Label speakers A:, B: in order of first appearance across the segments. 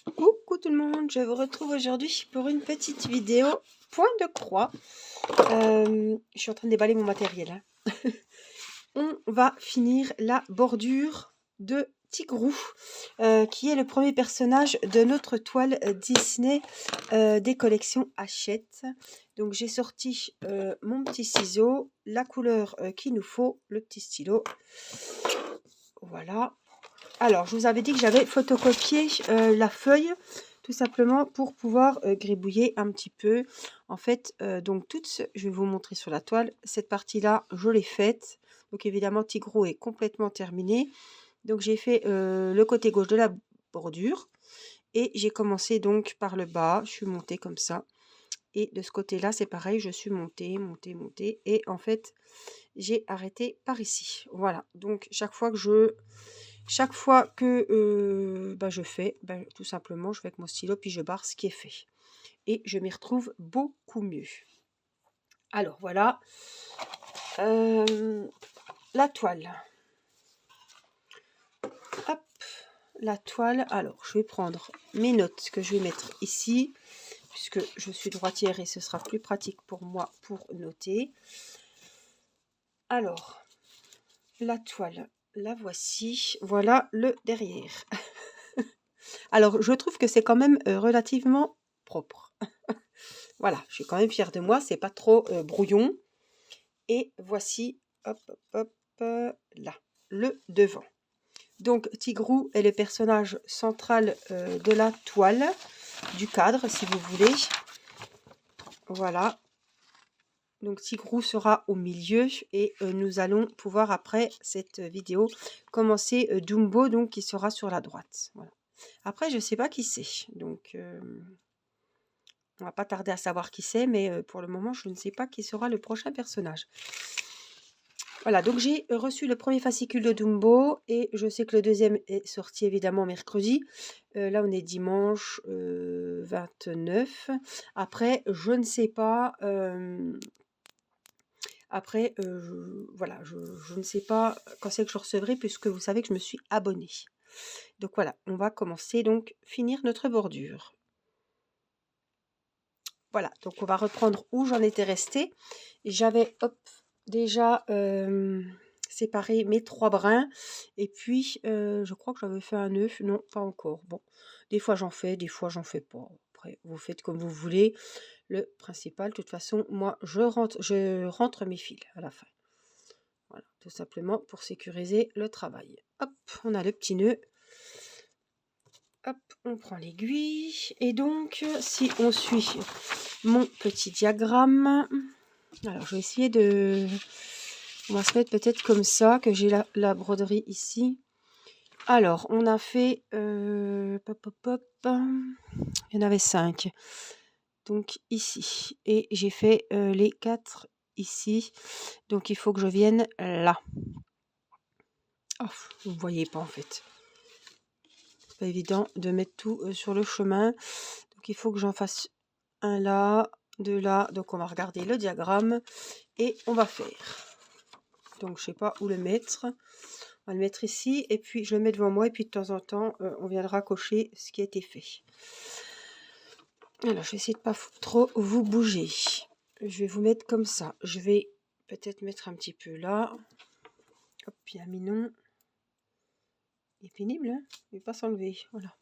A: Coucou tout le monde, je vous retrouve aujourd'hui pour une petite vidéo point de croix. Je suis en train de déballer mon matériel. On va finir la bordure de Tigrou, qui est le premier personnage de notre toile Disney des collections Hachette. Donc j'ai sorti mon petit ciseau, la couleur qu'il nous faut, le petit stylo. Voilà. Alors, je vous avais dit que j'avais photocopié la feuille, tout simplement pour pouvoir gribouiller un petit peu. En fait, donc je vais vous montrer sur la toile, cette partie-là, je l'ai faite. Donc évidemment, Tigrou est complètement terminé. Donc j'ai fait le côté gauche de la bordure. Et j'ai commencé donc par le bas, je suis montée comme ça. Et de ce côté-là, c'est pareil, je suis montée. Et en fait, j'ai arrêté par ici. Voilà, donc chaque fois que je fais, tout simplement, je vais avec mon stylo, puis je barre ce qui est fait. Et je m'y retrouve beaucoup mieux. Alors, voilà. La toile. Hop, la toile. Alors, je vais prendre mes notes que je vais mettre ici, puisque je suis droitière et ce sera plus pratique pour moi pour noter. Alors, la toile, la voici. Voilà le derrière. Alors, je trouve que c'est quand même relativement propre. Voilà, je suis quand même fière de moi, c'est pas trop brouillon. Et voici, hop, là, le devant. Donc, Tigrou est le personnage central de la toile, du cadre, si vous voulez. Voilà. Donc, Tigrou sera au milieu et nous allons pouvoir, après cette vidéo, commencer Dumbo, donc, qui sera sur la droite. Voilà. Après, je ne sais pas qui c'est, donc on va pas tarder à savoir qui c'est, mais pour le moment, je ne sais pas qui sera le prochain personnage. Voilà, donc j'ai reçu le premier fascicule de Dumbo et je sais que le deuxième est sorti évidemment mercredi. Là, on est dimanche 29. Après, je ne sais pas. Voilà, je ne sais pas quand c'est que je recevrai puisque vous savez que je me suis abonnée. Donc voilà, on va commencer donc finir notre bordure. Voilà, donc on va reprendre où j'en étais restée. J'avais déjà séparé mes 3 brins. Et puis, je crois que j'avais fait un œuf. Non, pas encore. Bon, des fois j'en fais, des fois j'en fais pas. Après, vous faites comme vous voulez. Le principal, de toute façon, moi, je rentre mes fils à la fin. Voilà, tout simplement pour sécuriser le travail. Hop, on a le petit nœud. Hop, on prend l'aiguille. Et donc, si on suit mon petit diagramme, alors je vais essayer de... On va se mettre peut-être comme ça, que j'ai la broderie ici. Alors, on a fait... il y en avait 5. Donc ici. Et j'ai fait les 4 ici. Donc il faut que je vienne là. Oh, vous ne voyez pas en fait. C'est pas évident de mettre tout sur le chemin. Donc il faut que j'en fasse un là, 2 là. Donc on va regarder le diagramme et on va faire. Donc je sais pas où le mettre. On va le mettre ici et puis je le mets devant moi et puis de temps en temps on viendra cocher ce qui a été fait. Alors je vais essayer de pas trop vous bouger. Je vais vous mettre comme ça. Je vais peut-être mettre un petit peu là. Hop, bien mignon. Il est pénible, hein, il ne va pas s'enlever. Voilà.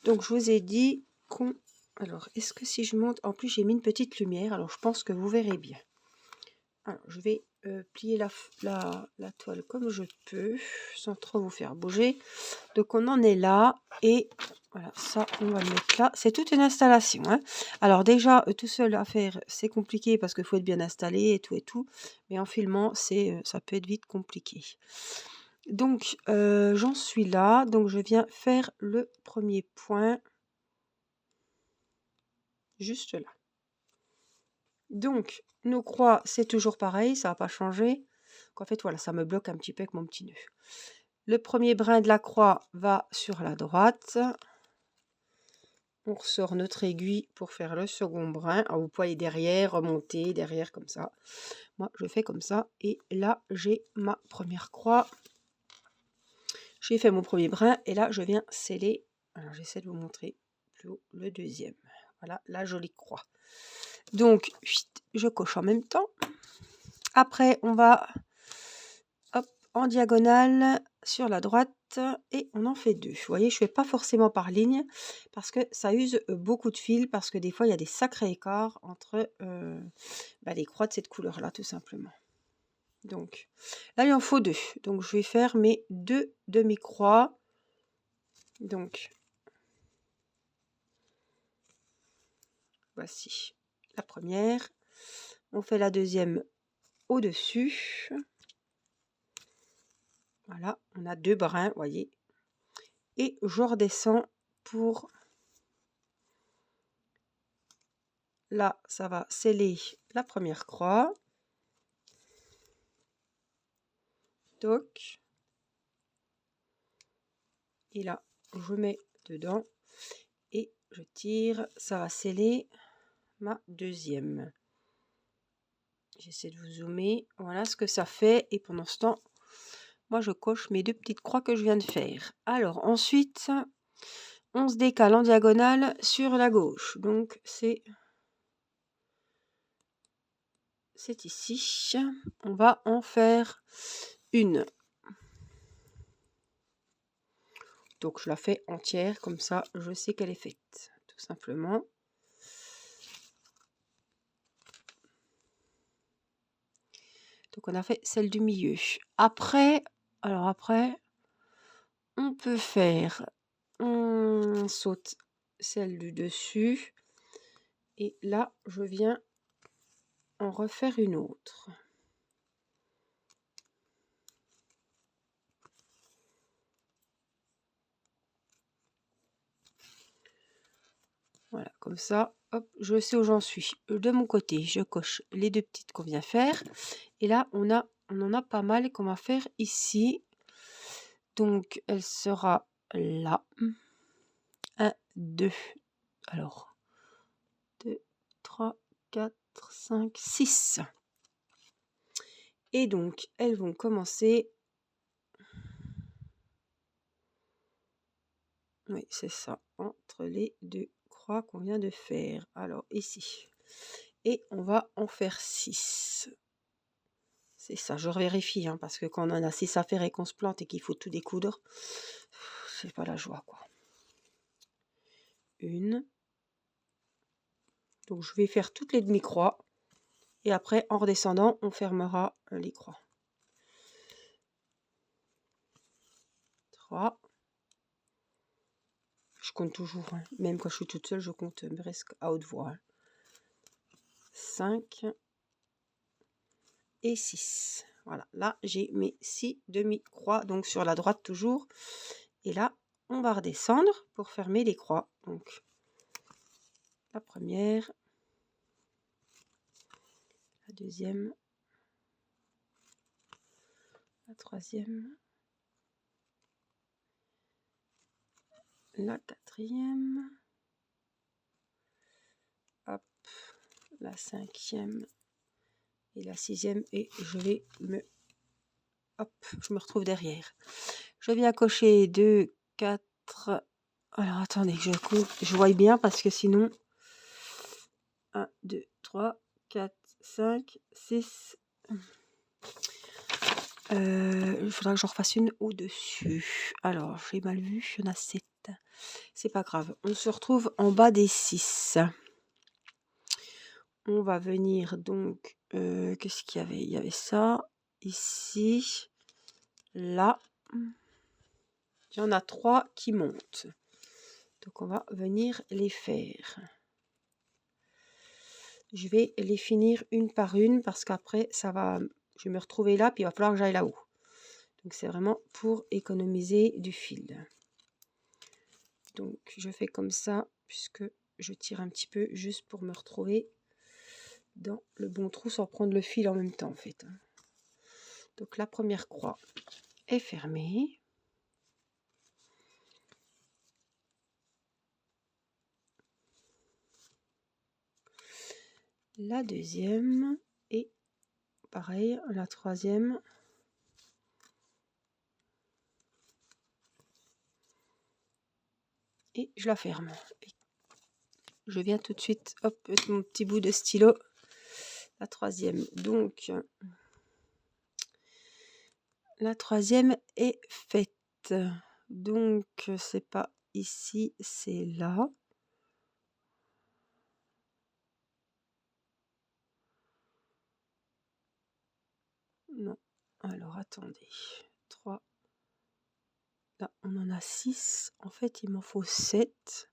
A: Donc je vous ai dit qu'on... Alors est-ce que si je monte... En plus j'ai mis une petite lumière, alors je pense que vous verrez bien. Alors je vais plier la toile comme je peux, sans trop vous faire bouger. Donc on en est là, et voilà, ça on va le mettre là. C'est toute une installation, hein. Alors déjà, tout seul à faire, c'est compliqué parce qu'il faut être bien installé et tout. Mais en filmant, ça peut être vite compliqué. Donc j'en suis là, donc je viens faire le premier point. Juste là. Donc, nos croix, c'est toujours pareil, ça va pas changer. En fait, voilà, ça me bloque un petit peu avec mon petit nœud. Le premier brin de la croix va sur la droite. On ressort notre aiguille pour faire le second brin. Alors, vous pouvez aller derrière, remonter, derrière, comme ça. Moi, je fais comme ça. Et là, j'ai ma première croix. J'ai fait mon premier brin et là, je viens sceller Alors j'essaie de vous montrer plus haut le deuxième. Voilà la jolie croix. Donc je coche en même temps. Après on va hop, en diagonale sur la droite et on en fait 2. Vous voyez, je fais pas forcément par ligne parce que ça use beaucoup de fil, parce que des fois il y a des sacrés écarts entre les croix de cette couleur là tout simplement. Donc là il en faut 2, donc je vais faire mes 2 demi-croix. Donc voici la première, on fait la deuxième au-dessus. Voilà, on a 2 brins, vous voyez, et je redescends pour là, ça va sceller la première croix. Toc. Et là, je mets dedans et je tire. Ça va sceller ma deuxième. J'essaie de vous zoomer. Voilà ce que ça fait. Et pendant ce temps, moi, je coche mes 2 petites croix que je viens de faire. Alors, ensuite, on se décale en diagonale sur la gauche. Donc, c'est ici. On va en faire une. Donc, je la fais entière. Comme ça, je sais qu'elle est faite. Tout simplement. Donc, on a fait celle du milieu. Après, on peut faire, on saute celle du dessus. Et là, je viens en refaire une autre. Voilà, comme ça, hop, je sais où j'en suis. De mon côté, je coche les 2 petites qu'on vient faire. Et là, on en a pas mal qu'on va faire ici. Donc, elle sera là. 1, 2. Alors, 2, 3, 4, 5, 6. Et donc, elles vont commencer. Oui, c'est ça, entre les 2 croix qu'on vient de faire. Alors, ici. Et on va en faire 6. C'est ça, je vérifie, hein, parce que quand on en a 6 à faire et qu'on se plante et qu'il faut tout découdre, c'est pas la joie, quoi. Une. Donc, je vais faire toutes les demi-croix. Et après, en redescendant, on fermera les croix. 3. Je compte toujours, hein. Même quand je suis toute seule, je compte presque à haute voix. 5 et 6. Voilà, là j'ai mes 6 demi-croix, donc sur la droite toujours. Et là, on va redescendre pour fermer les croix. Donc, la première, la deuxième, la troisième, la quatrième, hop, la cinquième et la sixième. Et je vais hop, je me retrouve derrière. Je viens cocher 2, 4. Alors attendez, je vois bien parce que sinon 1, 2, 3, 4, 5, 6. Il faudra que j'en refasse une au-dessus. Alors, j'ai mal vu, il y en a 7. C'est pas grave. On se retrouve en bas des 6. On va venir donc... qu'est-ce qu'il y avait? Il y avait ça, ici, là. Il y en a 3 qui montent. Donc, on va venir les faire. Je vais les finir une par une parce qu'après, ça va... Je vais me retrouver là, puis il va falloir que j'aille là-haut. Donc, c'est vraiment pour économiser du fil. Donc, je fais comme ça, puisque je tire un petit peu juste pour me retrouver dans le bon trou sans prendre le fil en même temps, en fait. Donc, la première croix est fermée. La deuxième et pareil, la troisième. et je la ferme. Et je viens tout de suite, hop, avec mon petit bout de stylo, la troisième. Donc, la troisième est faite. Donc, c'est pas ici, c'est là. Non. Alors, attendez. 3. Là, on en a 6. En fait, il m'en faut 7.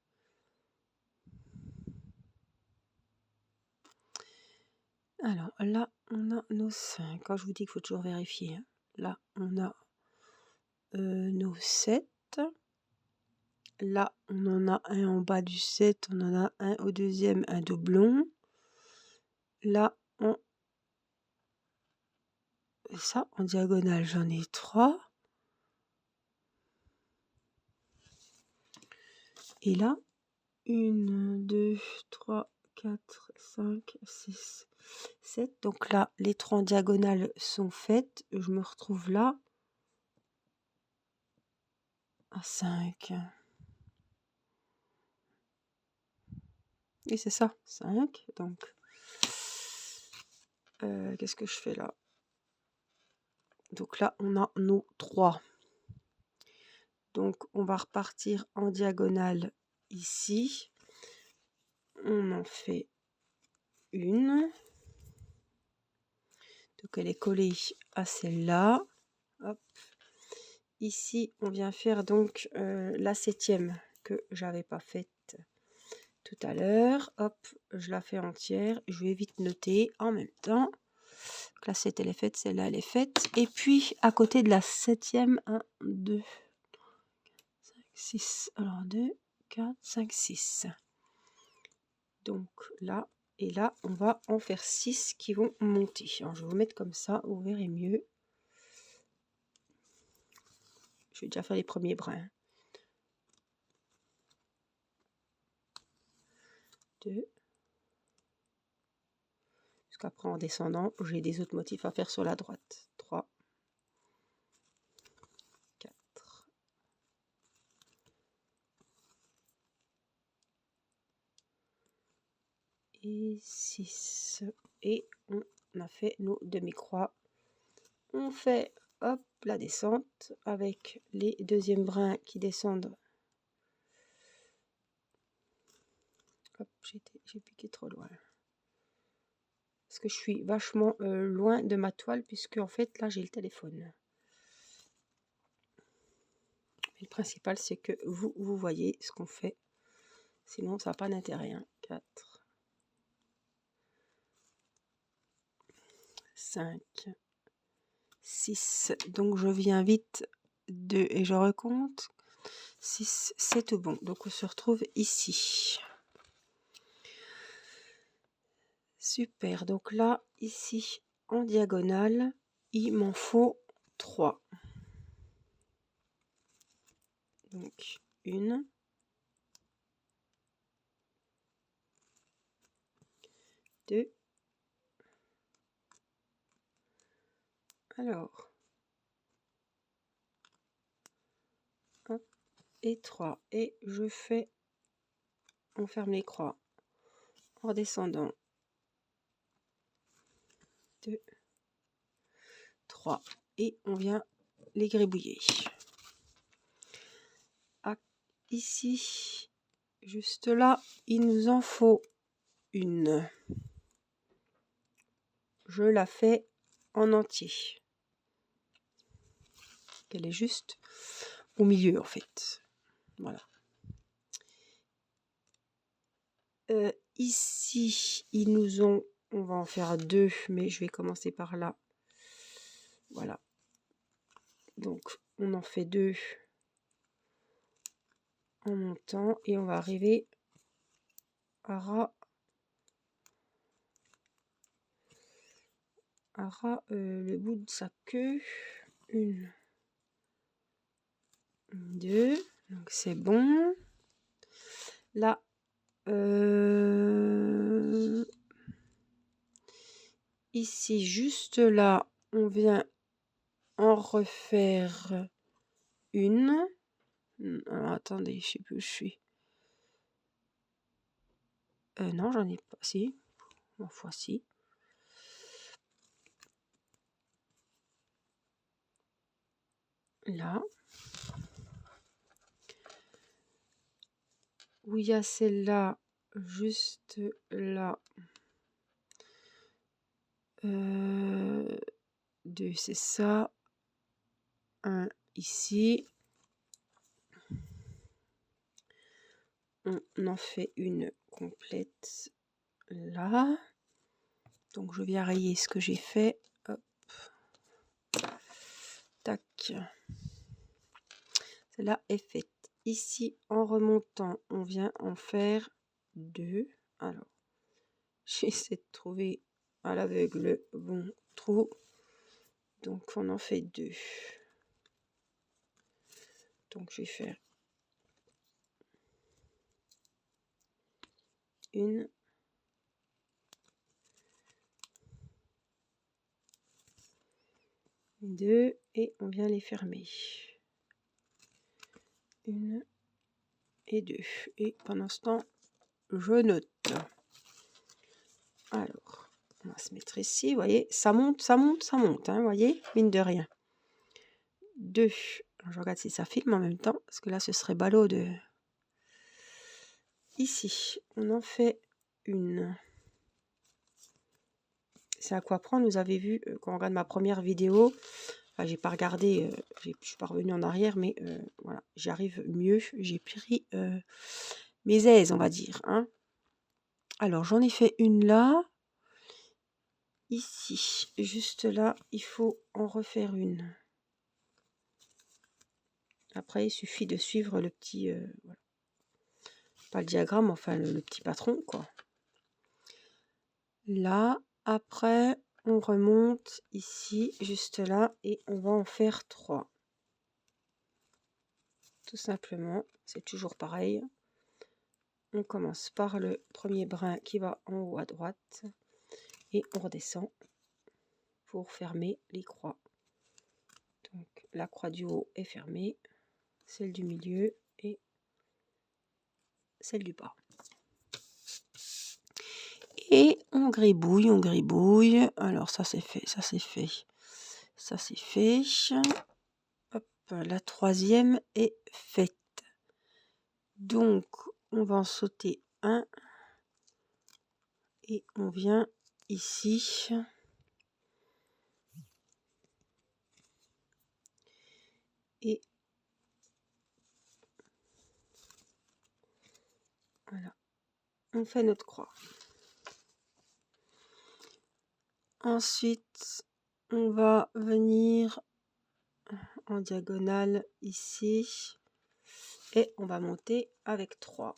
A: Alors, là, on a nos 5. Quand je vous dis qu'il faut toujours vérifier. Hein. Là, on a nos 7. Là, on en a un en bas du 7. On en a un au deuxième, un doublon. Là, ça, en diagonale, j'en ai 3. Et là, 1, 2, 3, 4, 5, 6, 7. Donc là, les 3 en diagonale sont faites. Je me retrouve là à 5. Et c'est ça, 5. Donc, qu'est-ce que je fais là? Donc là, on a nos 3. Donc, on va repartir en diagonale ici. On en fait une. Donc, elle est collée à celle-là. Hop. Ici, on vient faire donc la 7e que j'avais pas faite tout à l'heure. Hop, je la fais entière. Je vais vite noter en même temps. Donc, la 7, elle est faite. Celle-là, elle est faite. Et puis, à côté de la 7e, 1, 2, 5, 6. Alors, 2, 4, 5, 6. Donc, là et là, on va en faire 6 qui vont monter. Alors, je vais vous mettre comme ça, vous verrez mieux. Je vais déjà faire les premiers brins. 2. Jusqu'après, en descendant, j'ai des autres motifs à faire sur la droite. 3. 4. Et 6. Et on a fait nos demi-croix. On fait, hop, la descente avec les deuxièmes brins qui descendent. Hop, j'ai piqué trop loin. Parce que je suis vachement loin de ma toile, puisque en fait, là, j'ai le téléphone. Et le principal, c'est que vous voyez ce qu'on fait. Sinon, ça n'a pas d'intérêt. 4, 5, 6. Donc, je viens vite 2 et je recompte. 6, c'est tout bon. Donc, on se retrouve ici. Super. Donc là, ici, en diagonale, il m'en faut 3. Donc, 1. 2. Alors. Hop, et 3. Et je fais... On ferme les croix. En descendant. 2, 3. Et on vient les gribouiller. Ah, ici, juste là, il nous en faut une. Je la fais en entier. Elle est juste au milieu, en fait. Voilà. Ici, ils nous ont... On va en faire 2, mais je vais commencer par là. Voilà. Donc, on en fait 2 en montant. Et on va arriver à le bout de sa queue. 1, 2. Donc, c'est bon. Là, ici, juste là, on vient en refaire une. Alors, attendez, je sais plus où je suis. Non, j'en ai pas. Si, ma foi, si. Là. Où il y a celle-là, juste là. 2, c'est ça. 1 ici. On en fait une complète là. Donc je viens rayer ce que j'ai fait. Hop. Tac. Celle-là est faite. Ici, en remontant, on vient en faire 2. Alors, j'essaie de trouver à l'aveugle le bon trou. Donc on en fait 2. Donc je vais faire une, 2 et on vient les fermer. 1 et 2. Et pendant ce temps, je note. Alors, on va se mettre ici, vous voyez, ça monte, ça monte, ça monte, hein, vous voyez, mine de rien. 2. Je regarde si ça filme en même temps, parce que là, ce serait ballot de... Ici, on en fait une. C'est à quoi prendre, vous avez vu, quand on regarde ma première vidéo, enfin, j'ai pas regardé, je suis pas revenue en arrière, mais voilà, j'arrive mieux, j'ai pris mes aises, on va dire. Hein. Alors, j'en ai fait une là. Ici, juste là, il faut en refaire une. Après, il suffit de suivre le petit... voilà. Pas le diagramme, enfin le petit patron, quoi. Là, après, on remonte ici, juste là, et on va en faire 3. Tout simplement, c'est toujours pareil. On commence par le premier brin qui va en haut à droite, et on redescend pour fermer les croix. Donc, la croix du haut est fermée, celle du milieu et celle du bas. Et on gribouille, on gribouille. Alors ça c'est fait, ça c'est fait, ça c'est fait. Hop, la troisième est faite. Donc on va en sauter un. Et on vient ici. Et voilà, on fait notre croix. Ensuite, on va venir en diagonale ici et on va monter avec 3.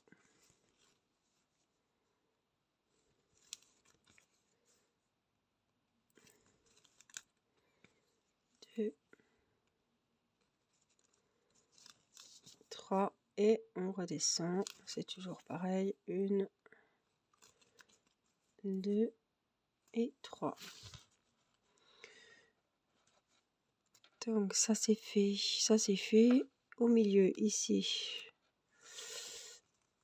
A: 2, 3 et on redescend. C'est toujours pareil. 1, 2 et 3. Donc ça c'est fait, ça c'est fait. Au milieu ici,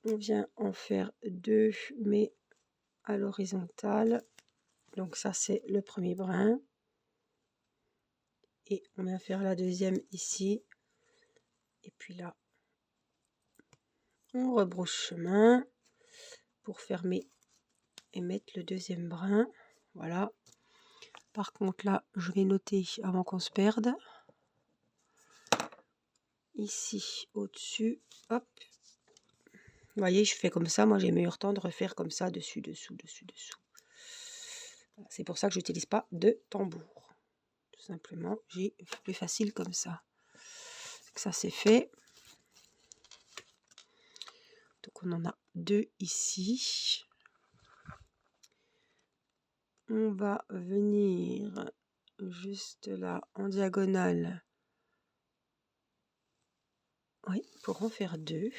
A: on vient en faire 2 mais à l'horizontale. Donc ça c'est le premier brin. Et on vient faire la deuxième ici. Et puis là, on rebrousse chemin pour fermer et mettre le deuxième brin. Voilà. Par contre là, je vais noter avant qu'on se perde. Ici, au-dessus, hop. Vous voyez, je fais comme ça. Moi, j'ai meilleur temps de refaire comme ça, dessus, dessous, dessus, dessous. C'est pour ça que je n'utilise pas de tambour. Tout simplement, j'ai plus facile comme ça. Ça, c'est fait. Donc, on en a 2 ici. On va venir juste là, en diagonale. Oui, pour en faire 2.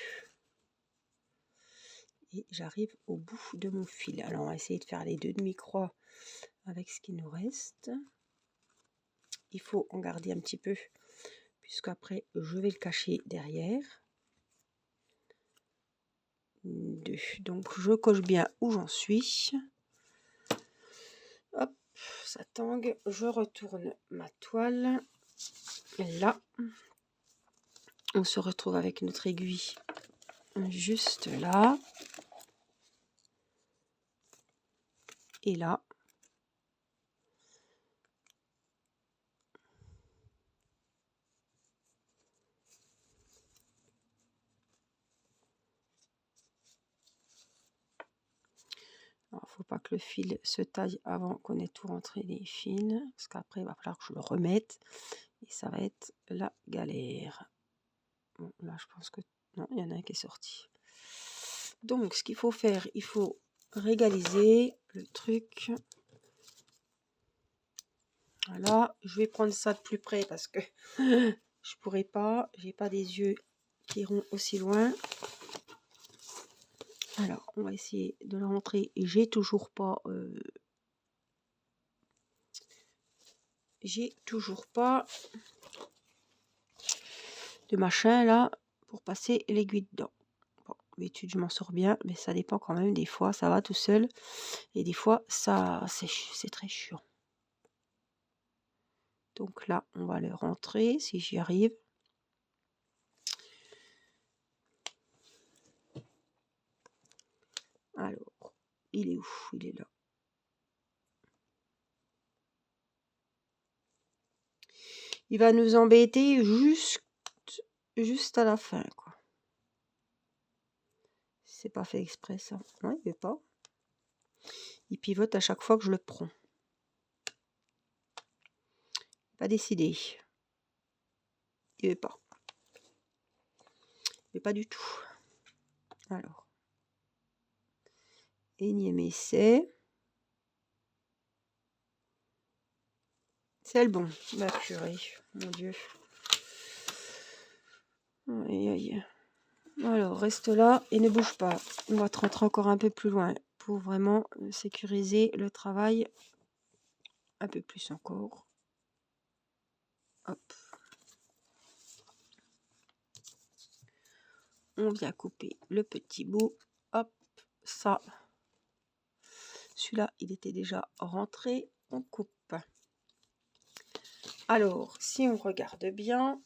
A: Et j'arrive au bout de mon fil. Alors, on va essayer de faire les 2 demi-croix avec ce qui nous reste. Il faut en garder un petit peu, puisqu'après, je vais le cacher derrière. 2. Donc je coche bien où j'en suis. Hop, ça tangue. Je retourne ma toile. Là, on se retrouve avec notre aiguille juste là. Et là. Alors, faut pas que le fil se taille avant qu'on ait tout rentré les fils, parce qu'après il va falloir que je le remette et ça va être la galère. Bon, là je pense que non, il y en a un qui est sorti. Donc ce qu'il faut faire, il faut régaliser le truc. Voilà, je vais prendre ça de plus près parce que je pourrais pas, j'ai pas des yeux qui iront aussi loin. Alors, on va essayer de le rentrer. J'ai toujours pas de machin là pour passer l'aiguille dedans. Bon, d'habitude je m'en sors bien, mais ça dépend quand même. Des fois ça va tout seul et des fois ça c'est très chiant. Donc là on va le rentrer si j'y arrive. Alors, il est où? Il est là. Il va nous embêter juste à la fin, quoi. C'est pas fait exprès ça. Non, il veut pas. Il pivote à chaque fois que je le prends. Pas décidé. Il veut pas. Il veut pas du tout. Alors. Énième essai. C'est le bon. Ma purée. Mon Dieu. Aïe, aïe. Alors, reste là et ne bouge pas. On va te rentrer encore un peu plus loin pour vraiment sécuriser le travail. Un peu plus encore. Hop. On vient couper le petit bout. Hop. Ça. Celui-là, il était déjà rentré. On coupe. Alors, si on regarde bien,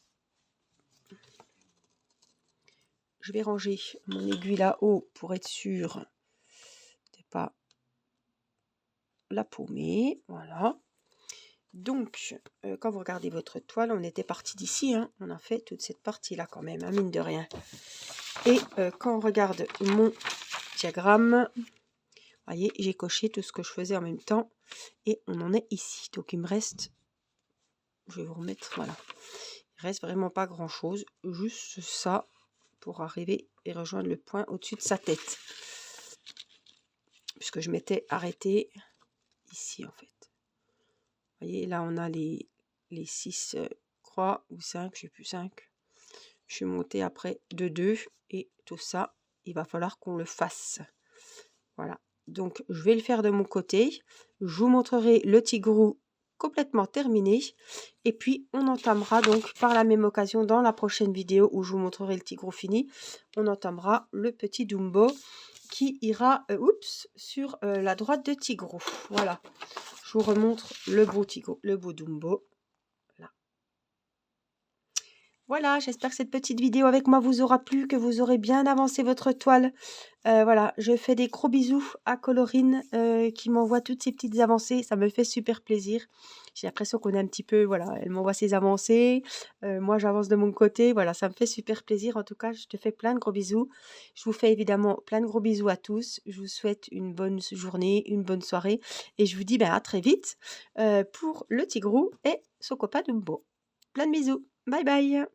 A: je vais ranger mon aiguille là-haut pour être sûr de ne pas la paumer. Voilà. Donc, quand vous regardez votre toile, on était parti d'ici. Hein, on a fait toute cette partie-là quand même, hein, mine de rien. Et quand on regarde mon diagramme, vous voyez, j'ai coché tout ce que je faisais en même temps. Et on en est ici. Donc, il me reste... Je vais vous remettre... Voilà. Il reste vraiment pas grand-chose. Juste ça pour arriver et rejoindre le point au-dessus de sa tête. Puisque je m'étais arrêtée ici, en fait. Vous voyez, là, on a les 6 croix ou 5, je sais plus, 5. Je suis montée après de 2 et tout ça, il va falloir qu'on le fasse. Voilà. Donc, je vais le faire de mon côté. Je vous montrerai le tigrou complètement terminé. Et puis, on entamera donc par la même occasion dans la prochaine vidéo où je vous montrerai le tigrou fini. On entamera le petit Dumbo qui ira sur la droite de tigrou. Voilà. Je vous remontre le beau tigrou, le beau Dumbo. Voilà, j'espère que cette petite vidéo avec moi vous aura plu, que vous aurez bien avancé votre toile. Voilà, je fais des gros bisous à Colorine qui m'envoie toutes ces petites avancées. Ça me fait super plaisir. J'ai l'impression qu'on est un petit peu, voilà, elle m'envoie ses avancées. Moi, j'avance de mon côté. Voilà, ça me fait super plaisir. En tout cas, je te fais plein de gros bisous. Je vous fais évidemment plein de gros bisous à tous. Je vous souhaite une bonne journée, une bonne soirée. Et je vous dis à très vite pour le tigrou et son copain Dumbo. Plein de bisous. Bye bye.